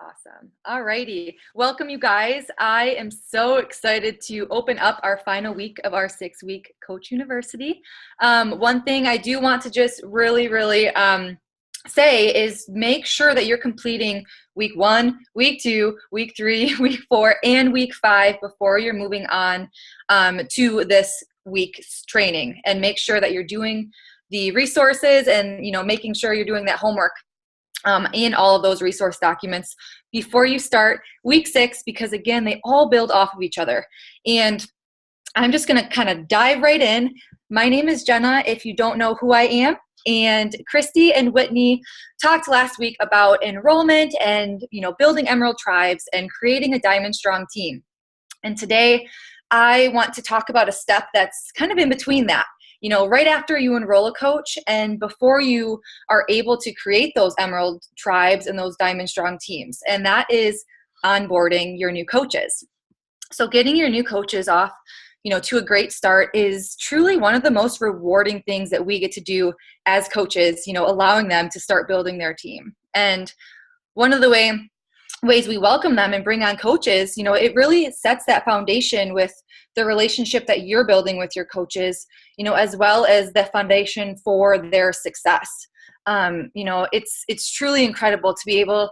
Awesome. All righty. Welcome, you guys. I am so excited to open up our final week of our 6-week Coach University. One thing I do want to just really say is make sure that you're completing week 1, week 2, week 3, week 4, and week 5 before you're moving on to this week's training. And make sure that you're doing the resources and making sure you're doing that homework in all of those resource documents before you start week 6, because again, they all build off of each other. And I'm just going to kind of dive right in. My name is Jenna, if you don't know who I am. And Christy and Whitney talked last week about enrollment and, building Emerald tribes and creating a Diamond Strong team. And today I want to talk about a step that's kind of in between that. Right after you enroll a coach and before you are able to create those Emerald tribes and those Diamond Strong teams, and that is onboarding your new coaches. So getting your new coaches off, to a great start is truly one of the most rewarding things that we get to do as coaches, allowing them to start building their team. And one of the ways we welcome them and bring on coaches, it really sets that foundation with the relationship that you're building with your coaches, as well as the foundation for their success. It's truly incredible to be able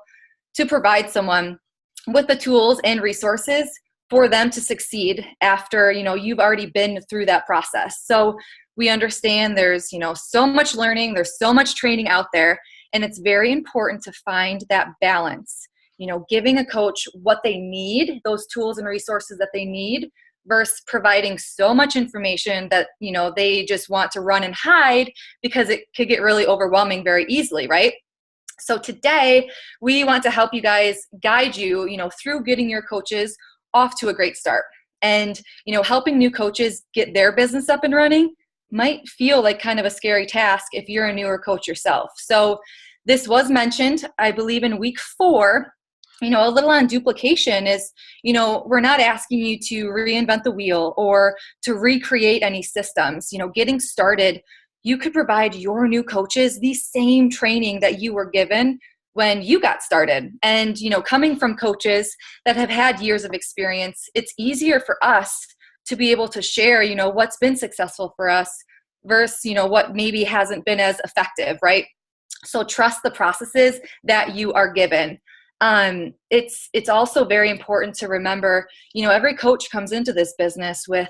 to provide someone with the tools and resources for them to succeed after, you've already been through that process. So we understand there's, so much learning, there's so much training out there, and it's very important to find that balance. Giving a coach what they need, those tools and resources that they need, versus providing so much information that, they just want to run and hide because it could get really overwhelming very easily, right? So today we want to help you guys guide you, through getting your coaches off to a great start. And, helping new coaches get their business up and running might feel like kind of a scary task if you're a newer coach yourself. So this was mentioned, I believe, in week 4. A little on duplication is, we're not asking you to reinvent the wheel or to recreate any systems. Getting started, you could provide your new coaches the same training that you were given when you got started. And, coming from coaches that have had years of experience, it's easier for us to be able to share, what's been successful for us versus, what maybe hasn't been as effective, right? So trust the processes that you are given. It's also very important to remember, every coach comes into this business with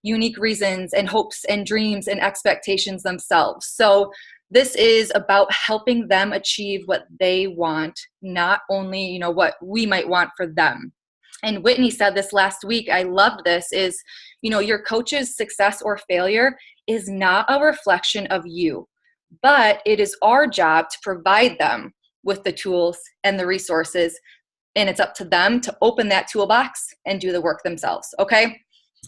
unique reasons and hopes and dreams and expectations themselves. So this is about helping them achieve what they want, not only, what we might want for them. And Whitney said this last week, I loved this, is, your coach's success or failure is not a reflection of you, but it is our job to provide them with the tools and the resources, and it's up to them to open that toolbox and do the work themselves, okay?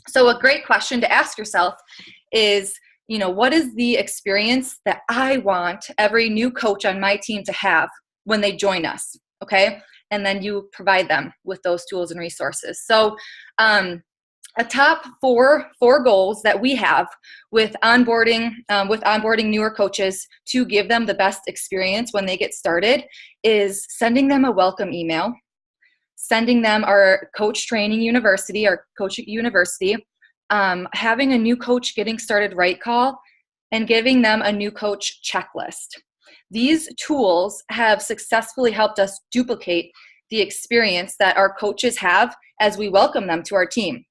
So a great question to ask yourself is, what is the experience that I want every new coach on my team to have when they join us, okay? And then you provide them with those tools and resources. So a top four goals that we have with onboarding newer coaches to give them the best experience when they get started is sending them a welcome email, sending them our coach training university, our coach university, having a new coach getting started right call, and giving them a new coach checklist. These tools have successfully helped us duplicate the experience that our coaches have as we welcome them to our team.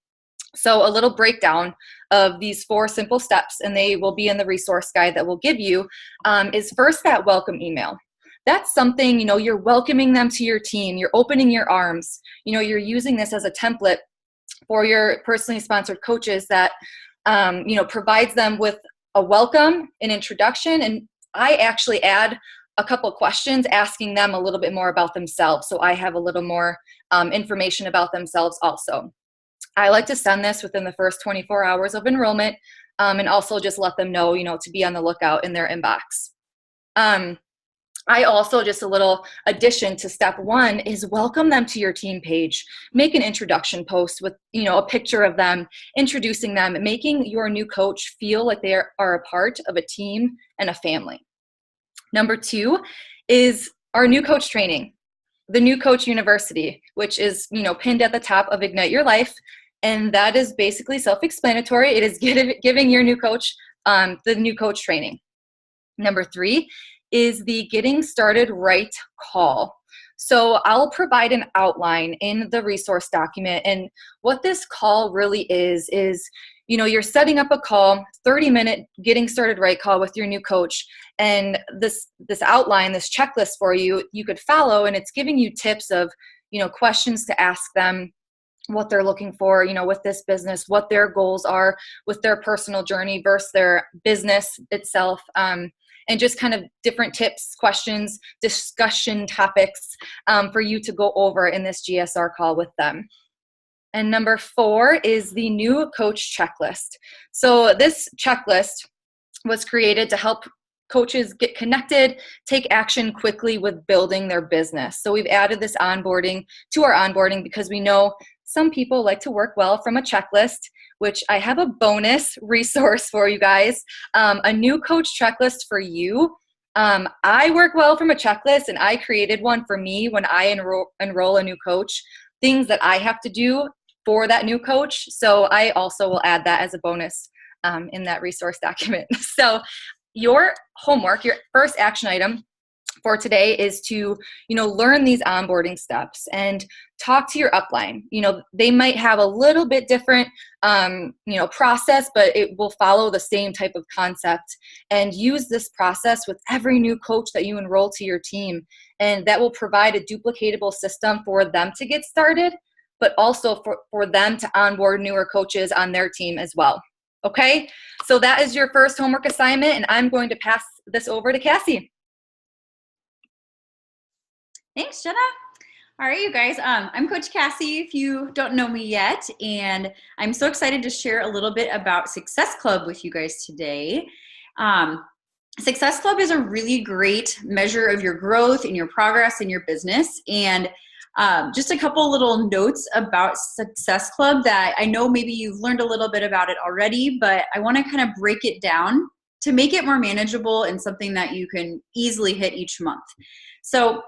So a little breakdown of these 4 simple steps, and they will be in the resource guide that we'll give you, is first that welcome email. That's something, you're welcoming them to your team. You're opening your arms. You're using this as a template for your personally sponsored coaches that, provides them with a welcome, an introduction, and I actually add a couple questions asking them a little bit more about themselves. So I have a little more information about themselves also. I like to send this within the first 24 hours of enrollment, and also just let them know, to be on the lookout in their inbox. I also, just a little addition to step 1 is welcome them to your team page. Make an introduction post with, a picture of them, introducing them, making your new coach feel like they are a part of a team and a family. Number 2 is our new coach training. the New Coach University, which is, pinned at the top of Ignite Your Life. And that is basically self-explanatory. It is giving your new coach the new coach training. Number 3 is the Getting Started Right call. So I'll provide an outline in the resource document. And what this call really is, you're setting up a call, 30-minute Getting Started Right call with your new coach. And this outline, this checklist for you could follow, and it's giving you tips of, questions to ask them, what they're looking for, with this business, what their goals are with their personal journey versus their business itself. And just kind of different tips, questions, discussion topics for you to go over in this GSR call with them. And number 4 is the New Coach Checklist. So this checklist was created to help coaches get connected, take action quickly with building their business. So we've added this onboarding to our onboarding because we know some people like to work well from a checklist, which I have a bonus resource for you guys, a New Coach Checklist for you. I work well from a checklist, and I created one for me when I enroll a new coach, things that I have to do for that new coach. So I also will add that as a bonus in that resource document. So your homework, your first action item for today is to, learn these onboarding steps and talk to your upline. They might have a little bit different, process, but it will follow the same type of concept, and use this process with every new coach that you enroll to your team. And that will provide a duplicatable system for them to get started, but also for them to onboard newer coaches on their team as well. Okay, so that is your first homework assignment, and I'm going to pass this over to Cassie. Thanks, Jenna. All right, you guys, I'm Coach Cassie, if you don't know me yet, and I'm so excited to share a little bit about Success Club with you guys today. Success Club is a really great measure of your growth and your progress in your business, and just a couple little notes about Success Club that I know maybe you've learned a little bit about it already, but I want to kind of break it down to make it more manageable and something that you can easily hit each month. So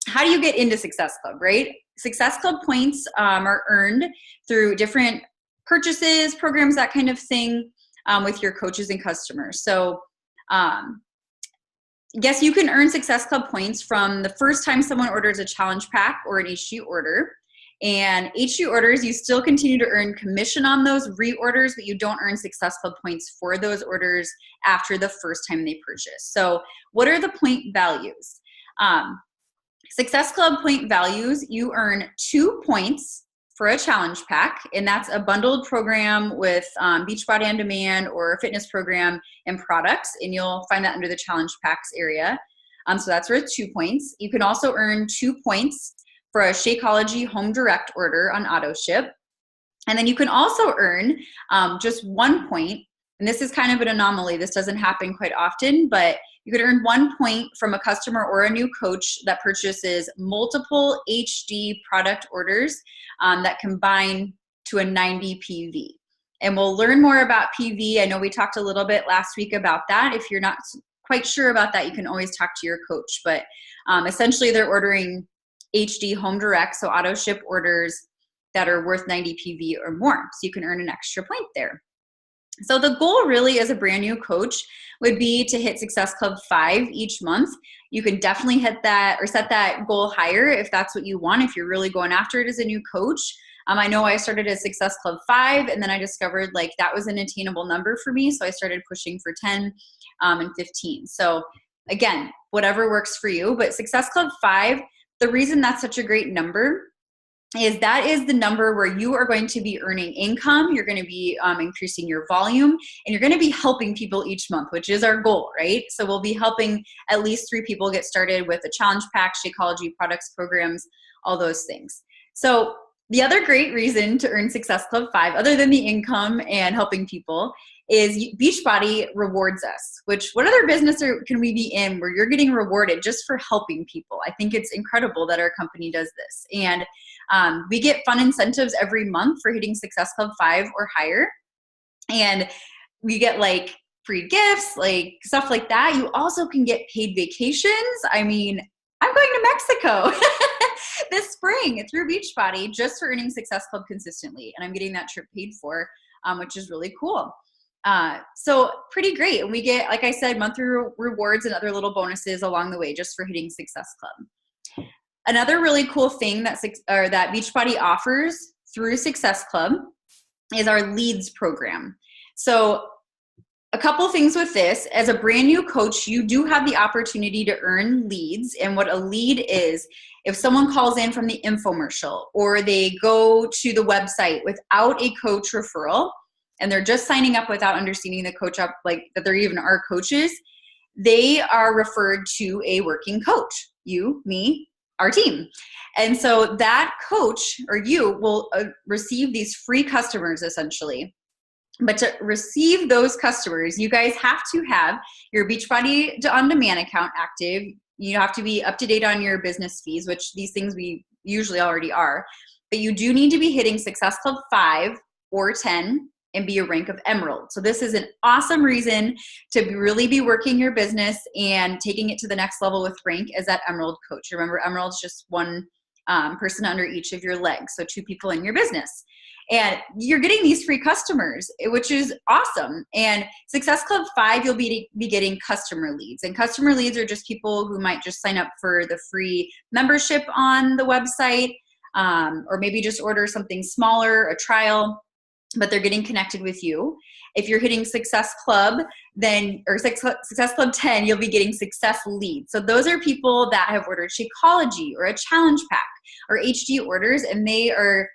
how do you get into Success Club, right? Success Club points are earned through different purchases, programs, that kind of thing with your coaches and customers. So yes, you can earn Success Club points from the first time someone orders a challenge pack or an HG order. And HG orders, you still continue to earn commission on those reorders, but you don't earn Success Club points for those orders after the first time they purchase. So what are the point values? Success Club point values, you earn 2 points for a challenge pack, and that's a bundled program with Beachbody On Demand or a fitness program and products, and you'll find that under the challenge packs area. So that's worth 2 points. You can also earn 2 points for a Shakeology home direct order on auto ship. And then you can also earn just 1 point, and this is kind of an anomaly. This doesn't happen quite often, but you could earn 1 point from a customer or a new coach that purchases multiple HD product orders that combine to a 90 PV. And we'll learn more about PV. I know we talked a little bit last week about that. If you're not quite sure about that, you can always talk to your coach. But essentially, they're ordering HD home direct, so auto ship orders that are worth 90 PV or more. So you can earn an extra point there. So the goal really as a brand new coach would be to hit Success Club 5 each month. You can definitely hit that or set that goal higher if that's what you want, if you're really going after it as a new coach. I know I started at Success Club 5, and then I discovered like that was an attainable number for me. So I started pushing for 10 and 15. So again, whatever works for you. But Success Club 5, the reason that's such a great number is that is the number where you are going to be earning income, you're going to be increasing your volume, and you're going to be helping people each month, which is our goal, right? So we'll be helping at least 3 people get started with a challenge pack, Shakeology products, programs, all those things. So the other great reason to earn Success Club 5, other than the income and helping people, is Beachbody rewards us, which what other business can we be in where you're getting rewarded just for helping people? I think it's incredible that our company does this. And we get fun incentives every month for hitting Success Club 5 or higher. And we get like free gifts, like stuff like that. You also can get paid vacations. I mean, I'm going to Mexico. this spring through Beachbody just for earning Success Club consistently. And I'm getting that trip paid for, which is really cool. So pretty great. And we get, like I said, monthly rewards and other little bonuses along the way just for hitting Success Club. Another really cool thing that Beachbody offers through Success Club is our leads program. So a couple things with this. As a brand new coach, you do have the opportunity to earn leads. And what a lead is, if someone calls in from the infomercial or they go to the website without a coach referral and they're just signing up without understanding the coach up, like that there even are coaches, they are referred to a working coach. You, me, our team. And so that coach or you will receive these free customers essentially. But to receive those customers, you guys have to have your Beachbody on-demand account active. You have to be up to date on your business fees, which these things we usually already are. But you do need to be hitting Success Club 5 or 10 and be a rank of Emerald. So this is an awesome reason to really be working your business and taking it to the next level with rank as that Emerald coach. Remember, Emerald's just one person under each of your legs, so 2 people in your business. And you're getting these free customers, which is awesome. And Success Club 5, you'll be getting customer leads. And customer leads are just people who might just sign up for the free membership on the website, or maybe just order something smaller, a trial, but they're getting connected with you. If you're hitting Success Club, or Success Club 10, you'll be getting Success Leads. So those are people that have ordered Shakeology or a challenge pack or HD orders, and they're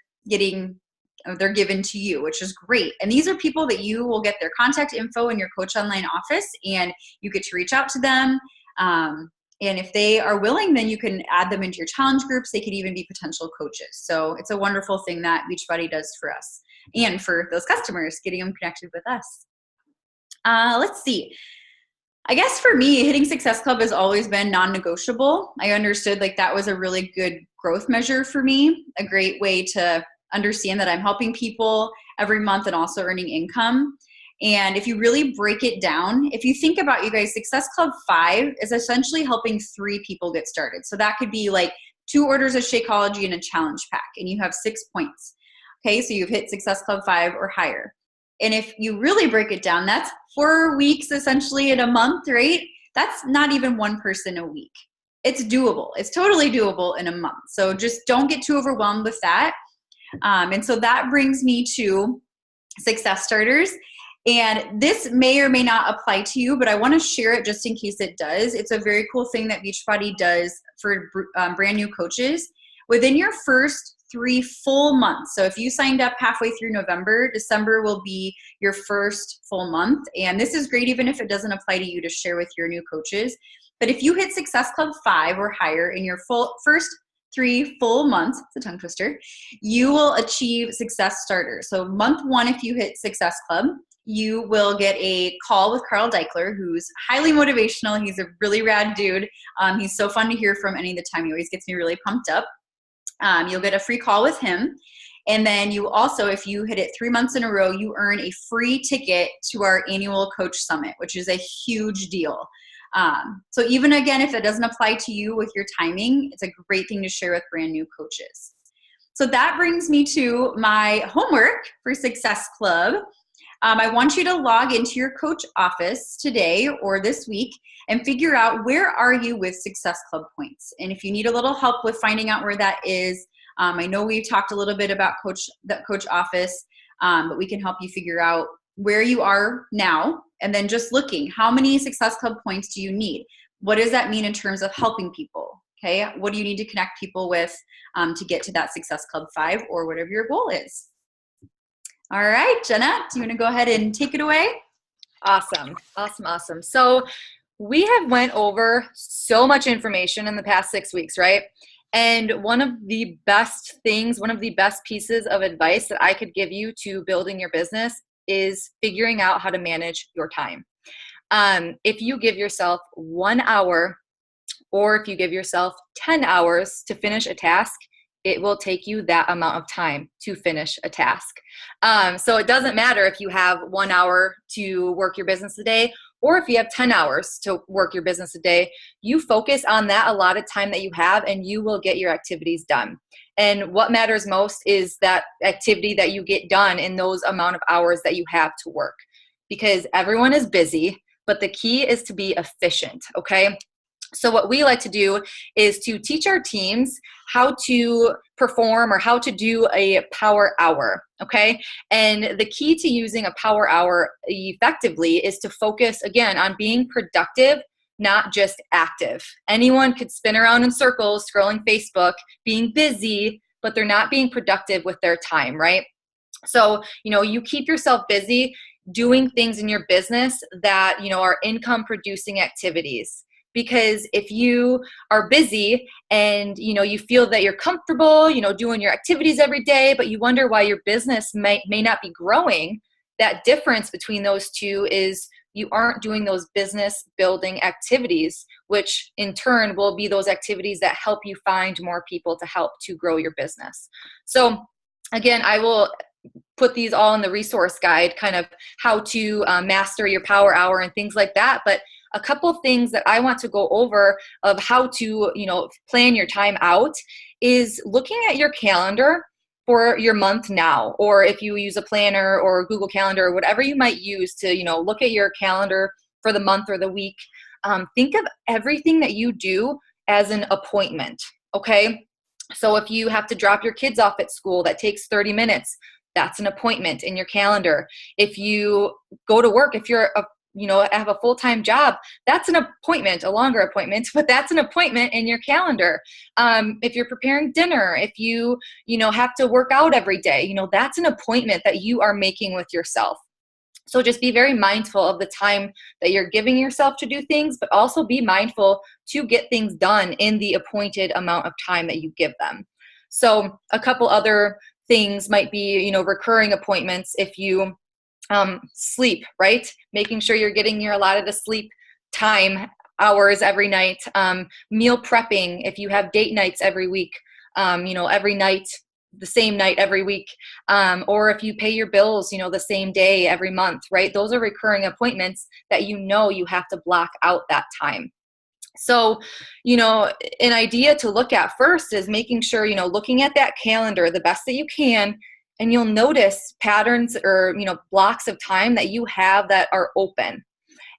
given to you, which is great. And these are people that you will get their contact info in your Coach Online office, and you get to reach out to them. And if they are willing, then you can add them into your challenge groups. They could even be potential coaches. So it's a wonderful thing that Beachbody does for us and for those customers, getting them connected with us. Let's see. I guess for me, hitting Success Club has always been non-negotiable. I understood like that was a really good growth measure for me, a great way to understand that I'm helping people every month and also earning income. And if you really break it down, if you think about, you guys, Success Club 5 is essentially helping 3 people get started. So that could be like 2 orders of Shakeology and a challenge pack, and you have 6 points. Okay, so you've hit Success Club 5 or higher. And if you really break it down, that's 4 weeks essentially in a month, right? That's not even 1 person a week. It's doable. It's totally doable in a month. So just don't get too overwhelmed with that. And so that brings me to Success Starters. And this may or may not apply to you, but I want to share it just in case it does. It's a very cool thing that Beachbody does for brand new coaches. Within your first 3 full months, so if you signed up halfway through November, December will be your first full month. And this is great even if it doesn't apply to you to share with your new coaches. But if you hit Success Club 5 or higher in your first 3 full months, it's a tongue twister, you will achieve Success Starter. So month 1, if you hit Success Club, you will get a call with Carl Deichler, who's highly motivational. He's a really rad dude. He's so fun to hear from any of the time. He always gets me really pumped up. You'll get a free call with him. And then you also, if you hit it 3 months in a row, you earn a free ticket to our annual Coach Summit, which is a huge deal. So even again, if it doesn't apply to you with your timing, it's a great thing to share with brand new coaches. So that brings me to my homework for Success Club. I want you to log into your coach office today or this week and figure out where are you with Success Club points. And if you need a little help with finding out where that is, I know we talked a little bit about that coach office, but we can help you figure out where you are now, and then just looking, how many Success Club points do you need? What does that mean in terms of helping people? Okay, what do you need to connect people with to get to that Success Club 5 or whatever your goal is? All right, Jenna, do you want to go ahead and take it away? Awesome. So we have went over so much information in the past 6 weeks, right? And one of the best pieces of advice that I could give you to building your business is figuring out how to manage your time. If you give yourself 1 hour, or if you give yourself 10 hours to finish a task, it will take you that amount of time to finish a task. So it doesn't matter if you have 1 hour to work your business a day or if you have 10 hours to work your business a day, you focus on that allotted time that you have and you will get your activities done. And what matters most is that activity that you get done in those amount of hours that you have to work, because everyone is busy, but the key is to be efficient, okay? So what we like to do is to teach our teams how to perform or how to do a power hour, okay? And the key to using a power hour effectively is to focus, again, on being productive, not just active. Anyone could spin around in circles, scrolling Facebook, being busy, but they're not being productive with their time, right? So, you keep yourself busy doing things in your business that, are income producing activities. Because if you are busy and, you feel that you're comfortable, doing your activities every day, but you wonder why your business may not be growing, that difference between those two is you aren't doing those business building activities, which in turn will be those activities that help you find more people to help to grow your business. So again, I will put these all in the resource guide, kind of how to master your power hour and things like that. But a couple of things that I want to go over of how to, plan your time out is looking at your calendar for your month now, or if you use a planner or Google Calendar or whatever you might use to, look at your calendar for the month or the week. Think of everything that you do as an appointment, okay? So if you have to drop your kids off at school, that takes 30 minutes. That's an appointment in your calendar. If you go to work, if you're have a full-time job, that's an appointment, a longer appointment, but that's an appointment in your calendar. If you're preparing dinner, if you have to work out every day, that's an appointment that you are making with yourself. So just be very mindful of the time that you're giving yourself to do things, but also be mindful to get things done in the appointed amount of time that you give them. So a couple other things might be, recurring appointments. If you sleep, right? Making sure you're getting your allotted of sleep time hours every night. Meal prepping, if you have date nights every week, every night, the same night every week, or if you pay your bills, the same day every month, right? Those are recurring appointments that you have to block out that time. So, an idea to look at first is making sure, looking at that calendar the best that you can, and you'll notice patterns or, blocks of time that you have that are open.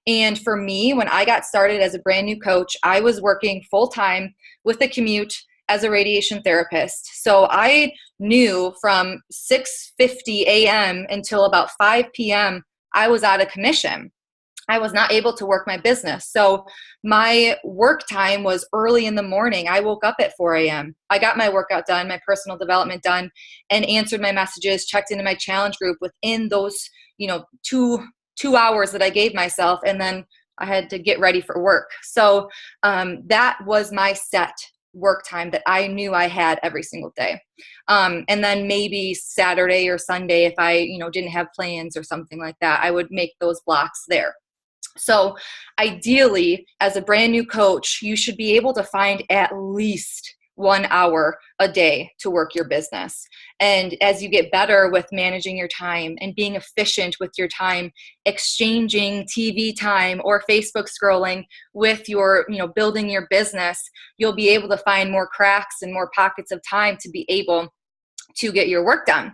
And for me, when I got started as a brand new coach, I was working full time with a commute as a radiation therapist. So I knew from 6:50 a.m. until about 5 p.m., I was out of commission. I was not able to work my business. So my work time was early in the morning. I woke up at 4 a.m. I got my workout done, my personal development done, and answered my messages, checked into my challenge group within those, 2 hours that I gave myself. And then I had to get ready for work. So that was my set work time that I knew I had every single day. And then maybe Saturday or Sunday, if I, didn't have plans or something like that, I would make those blocks there. So ideally, as a brand new coach, you should be able to find at least 1 hour a day to work your business. And as you get better with managing your time and being efficient with your time, exchanging TV time or Facebook scrolling with your, building your business, you'll be able to find more cracks and more pockets of time to be able to get your work done.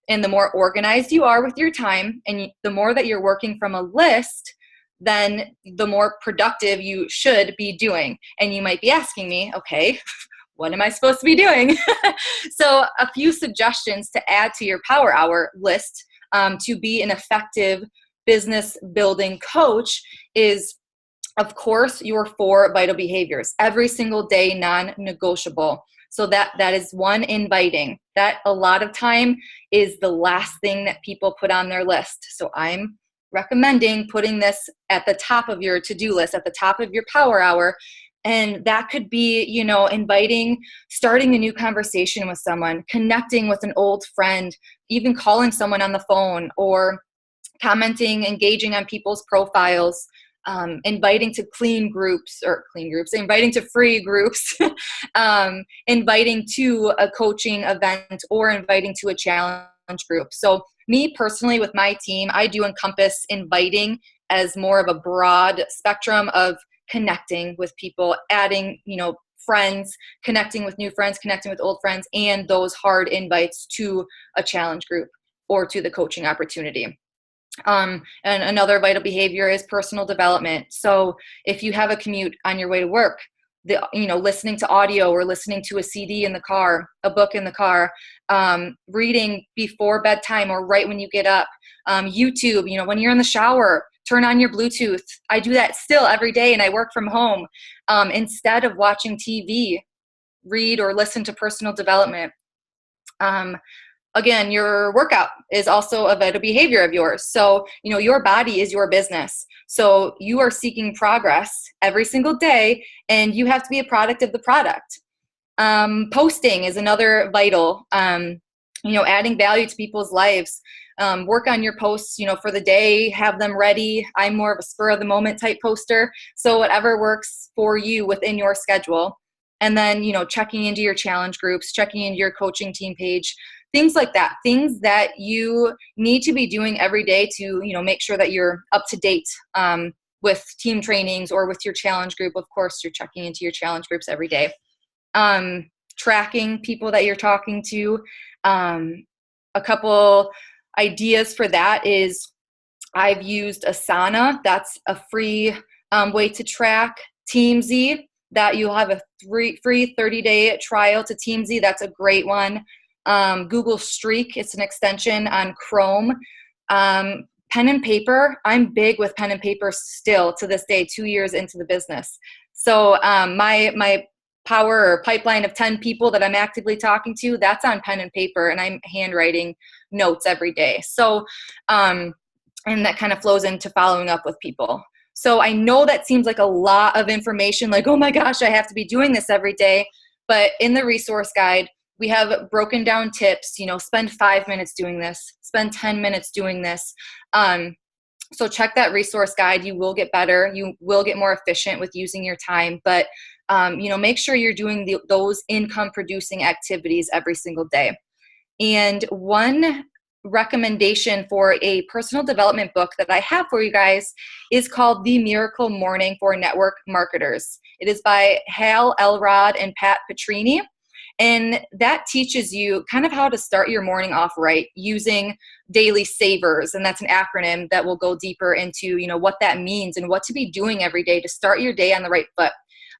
And the more organized you are with your time, and the more that you're working from a list, then the more productive you should be doing. And you might be asking me, okay, what am I supposed to be doing? So a few suggestions to add to your power hour list to be an effective business building coach is, of course, your 4 vital behaviors. Every single day, non-negotiable. So that is one, inviting. That a lot of time is the last thing that people put on their list. So I'm recommending putting this at the top of your to-do list, at the top of your power hour. And that could be, inviting, starting a new conversation with someone, connecting with an old friend, even calling someone on the phone, or commenting, engaging on people's profiles, inviting to inviting to free groups, inviting to a coaching event, or inviting to a challenge group. So me personally, with my team, I do encompass inviting as more of a broad spectrum of connecting with people, adding, friends, connecting with new friends, connecting with old friends, and those hard invites to a challenge group or to the coaching opportunity. And another vital behavior is personal development. So if you have a commute on your way to work, listening to audio or listening to a CD in the car, a book in the car, reading before bedtime or right when you get up, YouTube, when you're in the shower, turn on your Bluetooth. I do that still every day, and I work from home. Instead of watching TV, read or listen to personal development. Again, your workout is also a vital behavior of yours. So, your body is your business. So you are seeking progress every single day, and you have to be a product of the product. Posting is another vital, adding value to people's lives. Work on your posts, for the day, have them ready. I'm more of a spur of the moment type poster. So whatever works for you within your schedule. And then, checking into your challenge groups, checking into your coaching team page, things like that, things that you need to be doing every day to, make sure that you're up to date with team trainings or with your challenge group. Of course, you're checking into your challenge groups every day. Tracking people that you're talking to. A couple ideas for that is I've used Asana. That's a free way to track. TeamZ, that you'll have a free 30-day trial to TeamZ. That's a great one. Google Streak, it's an extension on Chrome. Pen and paper, I'm big with pen and paper still to this day, 2 years into the business. So my power or pipeline of 10 people that I'm actively talking to, that's on pen and paper, and I'm handwriting notes every day. So, and that kind of flows into following up with people. So I know that seems like a lot of information, like, oh my gosh, I have to be doing this every day. But in the resource guide, we have broken down tips, spend 5 minutes doing this, spend 10 minutes doing this. So check that resource guide. You will get better. You will get more efficient with using your time. But, make sure you're doing those income producing activities every single day. And one recommendation for a personal development book that I have for you guys is called The Miracle Morning for Network Marketers. It is by Hal Elrod and Pat Petrini. And that teaches you kind of how to start your morning off right using daily savers. And that's an acronym that will go deeper into, what that means and what to be doing every day to start your day on the right foot,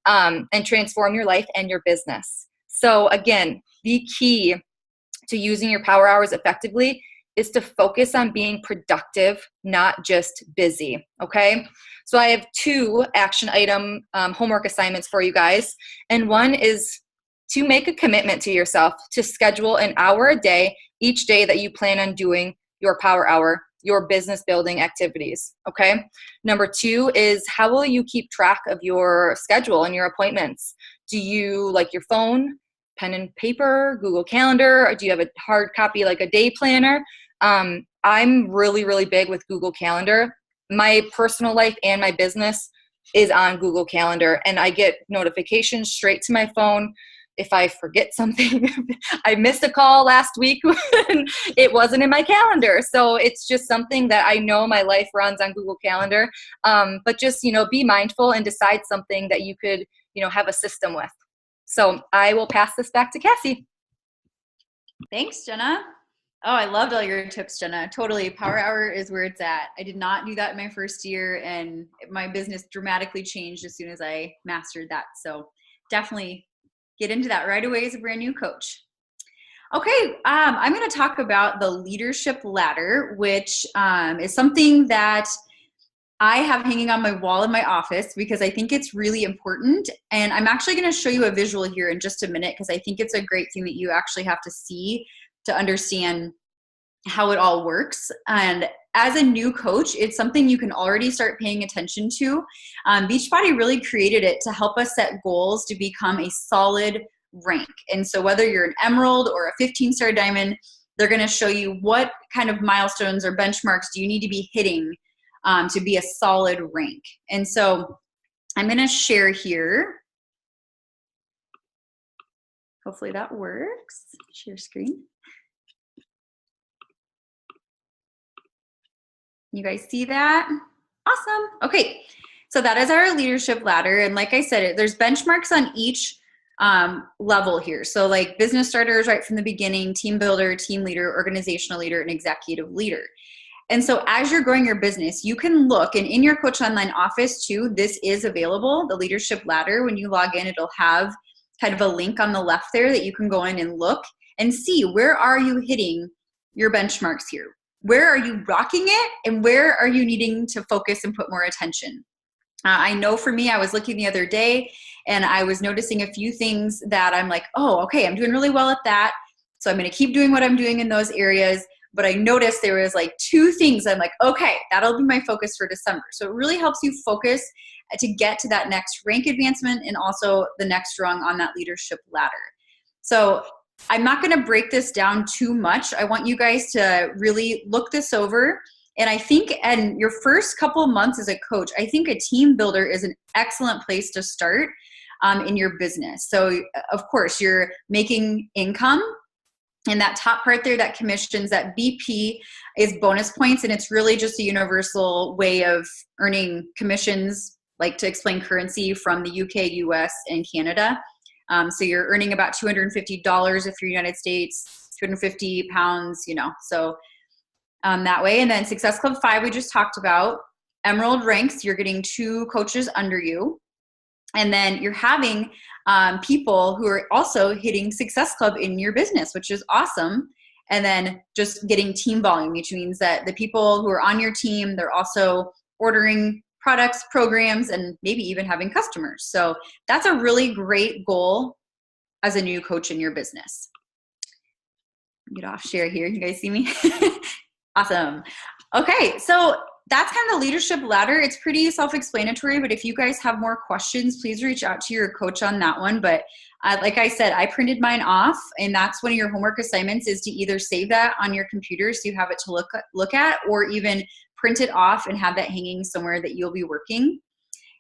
and transform your life and your business. So again, the key to using your power hours effectively is to focus on being productive, not just busy. Okay. So I have 2 action item homework assignments for you guys. And one is to make a commitment to yourself to schedule an hour a day, each day that you plan on doing your power hour, your business building activities. Okay. Number 2 is how will you keep track of your schedule and your appointments? Do you like your phone, pen and paper, Google Calendar, or do you have a hard copy like a day planner? I'm really, really big with Google Calendar. My personal life and my business is on Google Calendar, and I get notifications straight to my phone. If I forget something, I missed a call last week and it wasn't in my calendar. So it's just something that I know my life runs on Google Calendar. But just, be mindful and decide something that you could, have a system with. So I will pass this back to Cassie. Thanks, Jenna. Oh, I loved all your tips, Jenna. Totally. Power hour is where it's at. I did not do that in my first year, and my business dramatically changed as soon as I mastered that. So definitely get into that right away as a brand new coach. Okay, I'm going to talk about the leadership ladder, which is something that I have hanging on my wall in my office because I think it's really important. And I'm actually going to show you a visual here in just a minute because I think it's a great thing that you actually have to see to understand how it all works. And as a new coach, it's something you can already start paying attention to. Beachbody really created it to help us set goals to become a solid rank. And so whether you're an emerald or a 15-star diamond, they're going to show you what kind of milestones or benchmarks do you need to be hitting to be a solid rank. And so I'm going to share here. Hopefully that works. Share screen. You guys see that? Awesome. Okay. So that is our leadership ladder. And like I said, there's benchmarks on each level here. So like business starters right from the beginning, team builder, team leader, organizational leader, and executive leader. And so as you're growing your business, you can look, and in your Coach Online office too, this is available, the leadership ladder. When you log in, it'll have kind of a link on the left there that you can go in and look and see where are you hitting your benchmarks here. Where are you rocking it, and where are you needing to focus and put more attention? I know for me, I was looking the other day and I was noticing a few things that I'm like, oh, okay, I'm doing really well at that. So I'm going to keep doing what I'm doing in those areas. But I noticed there was like 2 things I'm like, okay, that'll be my focus for December. So it really helps you focus to get to that next rank advancement and also the next rung on that leadership ladder. So I'm not going to break this down too much. I want you guys to really look this over. And I think in your first couple of months as a coach, I think a team builder is an excellent place to start in your business. So of course, you're making income. And that top part there, that commissions, that BP is bonus points. And it's really just a universal way of earning commissions, like to explain currency from the UK, US, and Canada. So you're earning about $250 if you're United States, 250 pounds, so that way. And then Success Club 5, we just talked about. Emerald ranks, you're getting 2 coaches under you. And then you're having people who are also hitting Success Club in your business, which is awesome. And then just getting team volume, which means that the people who are on your team, they're also ordering products, programs, and maybe even having customers. So that's a really great goal as a new coach in your business. Get off share here. You guys see me? Awesome. Okay, so that's kind of the leadership ladder. It's pretty self-explanatory, but if you guys have more questions, please reach out to your coach on that one. But like I said, I printed mine off, and that's one of your homework assignments is to either save that on your computer so you have it to look at, or even print it off and have that hanging somewhere that you'll be working.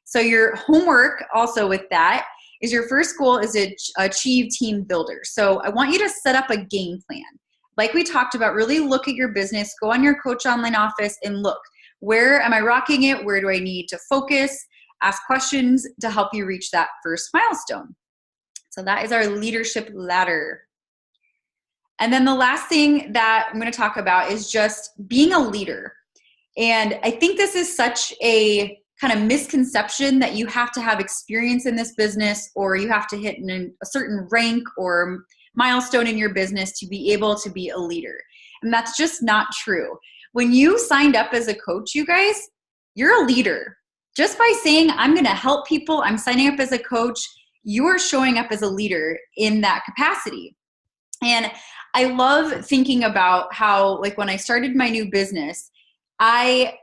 So your homework also with that is your first goal is to achieve team builder. So I want you to set up a game plan. Like we talked about, really look at your business, go on your Coach Online office and look. Where am I rocking it? Where do I need to focus? Ask questions to help you reach that first milestone. So that is our leadership ladder. And then the last thing that I'm going to talk about is just being a leader. And I think this is such a kind of misconception that you have to have experience in this business, or you have to hit a certain rank or milestone in your business to be able to be a leader. And that's just not true. When you signed up as a coach, you guys, you're a leader. Just by saying, I'm going to help people, I'm signing up as a coach, you are showing up as a leader in that capacity. And I love thinking about how, like when I started my new business, I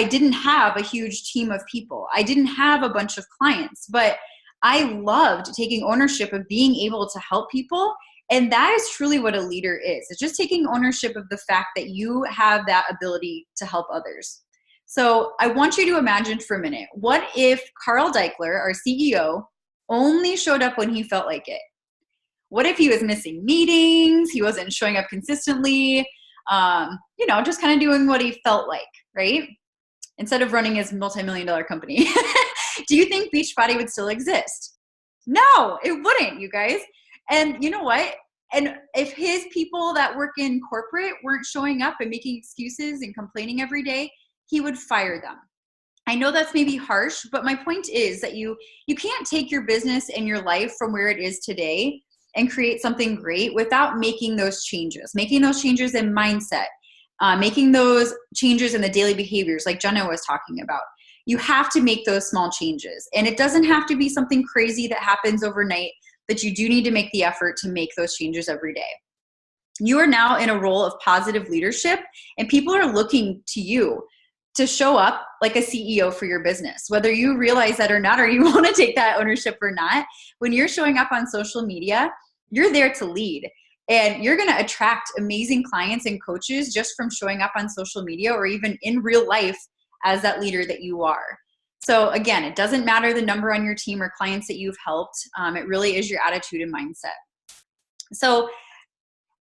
didn't have a huge team of people. I didn't have a bunch of clients, but I loved taking ownership of being able to help people. And that is truly what a leader is. It's just taking ownership of the fact that you have that ability to help others. So I want you to imagine for a minute, what if Carl Deichler, our CEO, only showed up when he felt like it? What if he was missing meetings? He wasn't showing up consistently, just kind of doing what he felt like, right? Instead of running his multi-million-dollar company. Do you think Beachbody would still exist? No, it wouldn't, you guys. And you know what? And if his people that work in corporate weren't showing up and making excuses and complaining every day, he would fire them. I know that's maybe harsh, but my point is that you can't take your business and your life from where it is today and create something great without making those changes in mindset, making those changes in the daily behaviors like Jenna was talking about. You have to make those small changes. And it doesn't have to be something crazy that happens overnight, but you do need to make the effort to make those changes every day. You are now in a role of positive leadership, and people are looking to you to show up like a CEO for your business, whether you realize that or not, or you want to take that ownership or not. When you're showing up on social media, you're there to lead, and you're going to attract amazing clients and coaches just from showing up on social media or even in real life as that leader that you are. So again, it doesn't matter the number on your team or clients that you've helped. It really is your attitude and mindset. So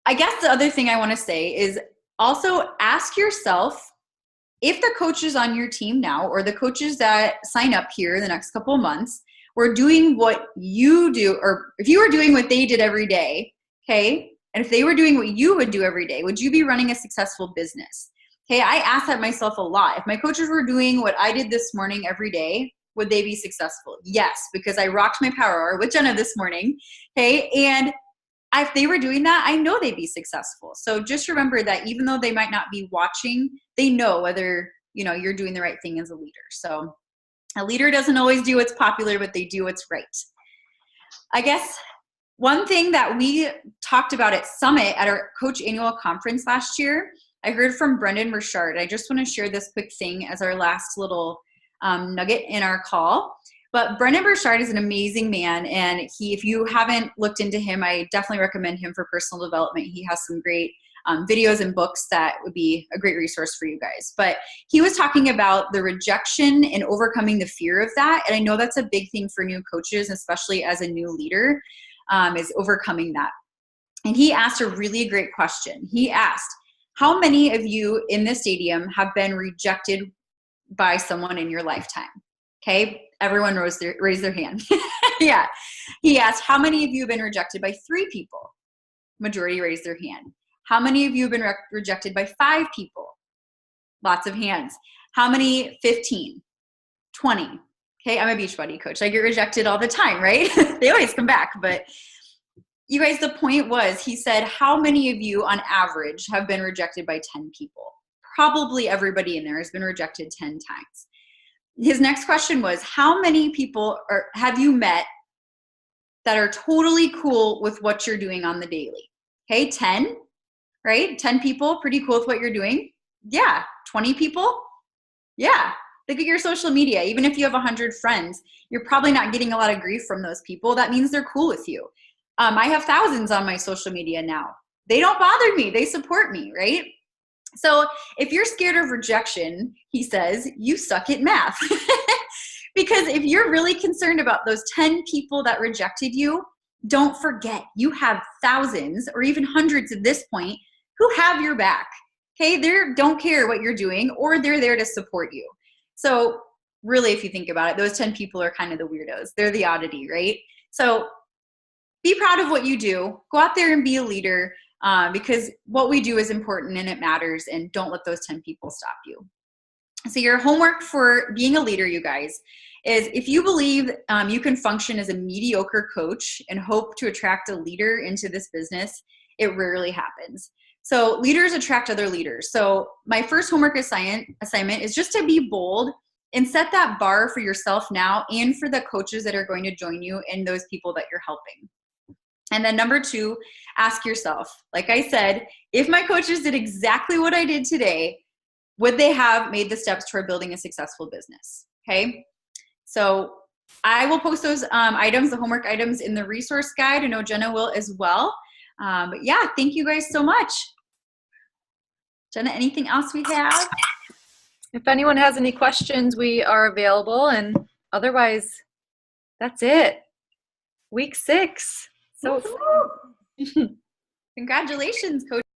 I guess the other thing I want to say is also ask yourself if the coaches on your team now, or the coaches that sign up here the next couple of months, were doing what you do, or if you were doing what they did every day, okay, and if they were doing what you would do every day, would you be running a successful business? Okay, I ask that myself a lot. If my coaches were doing what I did this morning every day, would they be successful? Yes, because I rocked my power hour with Jenna this morning, okay, and if they were doing that, I know they'd be successful. So just remember that even though they might not be watching, they know whether, you know, you're doing the right thing as a leader. So a leader doesn't always do what's popular, but they do what's right. I guess one thing that we talked about at Summit at our coach annual conference last year, I heard from Brendan Burchard. I just want to share this quick thing as our last little nugget in our call. But Brendan Burchard is an amazing man, and if you haven't looked into him, I definitely recommend him for personal development. He has some great videos and books that would be a great resource for you guys. But he was talking about the rejection and overcoming the fear of that, and I know that's a big thing for new coaches, especially as a new leader, is overcoming that. And he asked a really great question. He asked, how many of you in this stadium have been rejected by someone in your lifetime? Okay, everyone raise their hand. Yeah. He asked, how many of you have been rejected by 3 people? Majority raised their hand. How many of you have been rejected by 5 people? Lots of hands. How many? 15, 20. Okay, I'm a Beachbody coach. I get rejected all the time, right? They always come back. But you guys, the point was, he said, how many of you on average have been rejected by 10 people? Probably everybody in there has been rejected 10 times. His next question was, how many people have you met that are totally cool with what you're doing on the daily? Okay, 10, right? 10 people, pretty cool with what you're doing. Yeah, 20 people. Yeah, look at your social media. Even if you have 100 friends, you're probably not getting a lot of grief from those people. That means they're cool with you. I have thousands on my social media now. They don't bother me. They support me, right? So if you're scared of rejection, he says, you suck at math. Because if you're really concerned about those 10 people that rejected you, don't forget you have thousands or even hundreds at this point who have your back. Okay, they don't care what you're doing, or they're there to support you. So really, if you think about it, those 10 people are kind of the weirdos. They're the oddity, right? So be proud of what you do. Go out there and be a leader. Because what we do is important and it matters, and don't let those 10 people stop you. So your homework for being a leader, you guys, is if you believe you can function as a mediocre coach and hope to attract a leader into this business, it rarely happens. So leaders attract other leaders. So my first homework assignment is just to be bold and set that bar for yourself now and for the coaches that are going to join you and those people that you're helping. And then number 2, ask yourself, like I said, if my coaches did exactly what I did today, would they have made the steps toward building a successful business? Okay. So I will post those items, the homework items, in the resource guide. I know Jenna will as well. But yeah, thank you guys so much. Jenna, anything else we have? If anyone has any questions, we are available. And otherwise, that's it. Week 6. So congratulations, Coach.